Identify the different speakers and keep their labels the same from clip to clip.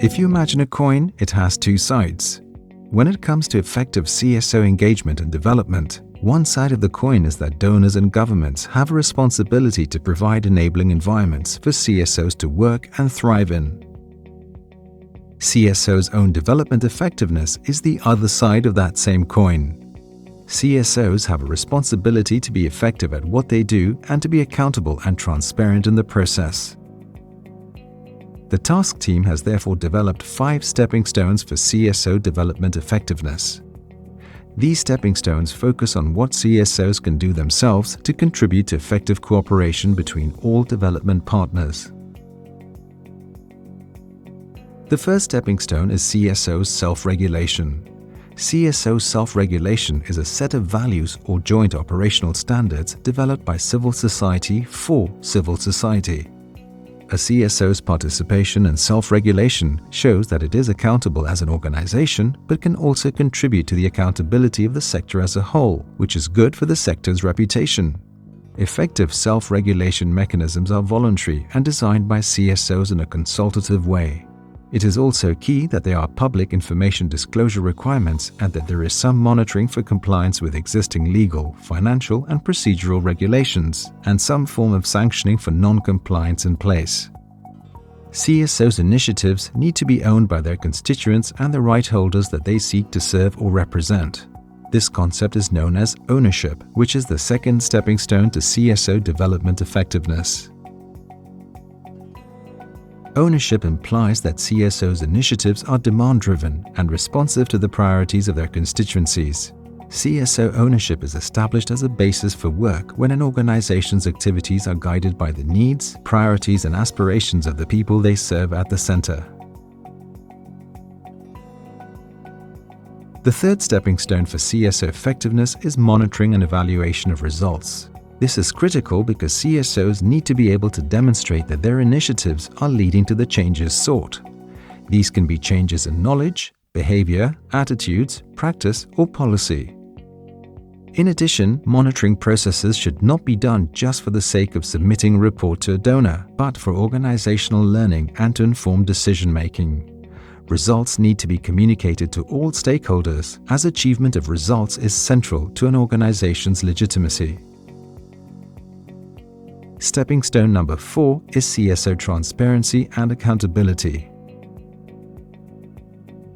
Speaker 1: If you imagine a coin, it has two sides. When it comes to effective CSO engagement and development, one side of the coin is that donors and governments have a responsibility to provide enabling environments for CSOs to work and thrive in. CSO's own development effectiveness is the other side of that same coin. CSOs have a responsibility to be effective at what they do and to be accountable and transparent in the process. The task team has therefore developed 5 stepping stones for CSO development effectiveness. These stepping stones focus on what CSOs can do themselves to contribute to effective cooperation between all development partners. The first stepping stone is CSO Self-Regulation. CSO Self-Regulation is a set of values or joint operational standards developed by civil society for civil society. A CSO's participation in self-regulation shows that it is accountable as an organization, but can also contribute to the accountability of the sector as a whole, which is good for the sector's reputation. Effective self-regulation mechanisms are voluntary and designed by CSOs in a consultative way. It is also key that there are public information disclosure requirements and that there is some monitoring for compliance with existing legal, financial, and procedural regulations, and some form of sanctioning for non-compliance in place. CSOs' initiatives need to be owned by their constituents and the right holders that they seek to serve or represent. This concept is known as ownership, which is the second stepping stone to CSO development effectiveness. Ownership implies that CSOs' initiatives are demand-driven and responsive to the priorities of their constituencies. CSO ownership is established as a basis for work when an organization's activities are guided by the needs, priorities, and aspirations of the people they serve at the center. The third stepping stone for CSO effectiveness is monitoring and evaluation of results. This is critical because CSOs need to be able to demonstrate that their initiatives are leading to the changes sought. These can be changes in knowledge, behavior, attitudes, practice, or policy. In addition, monitoring processes should not be done just for the sake of submitting a report to a donor, but for organizational learning and to inform decision-making. Results need to be communicated to all stakeholders, as achievement of results is central to an organization's legitimacy. Stepping stone number 4 is CSO transparency and accountability.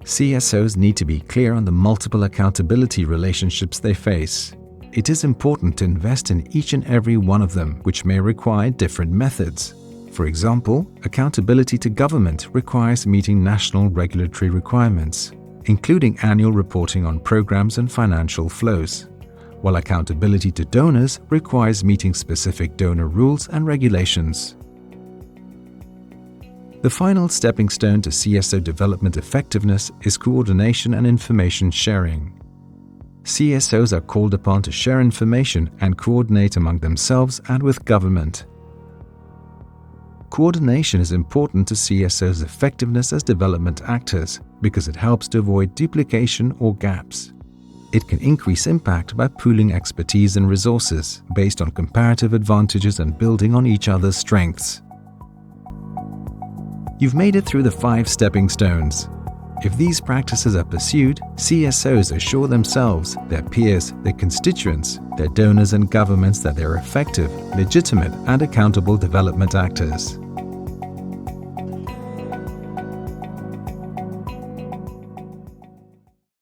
Speaker 1: CSOs need to be clear on the multiple accountability relationships they face. It is important to invest in each and every one of them, which may require different methods. For example, accountability to government requires meeting national regulatory requirements, including annual reporting on programs and financial flows, while accountability to donors requires meeting specific donor rules and regulations. The final stepping stone to CSO development effectiveness is coordination and information sharing. CSOs are called upon to share information and coordinate among themselves and with government. Coordination is important to CSOs' effectiveness as development actors because it helps to avoid duplication or gaps. It can increase impact by pooling expertise and resources based on comparative advantages and building on each other's strengths. You've made it through the 5 stepping stones. If these practices are pursued, CSOs assure themselves, their peers, their constituents, their donors and governments that they are effective, legitimate, and accountable development actors.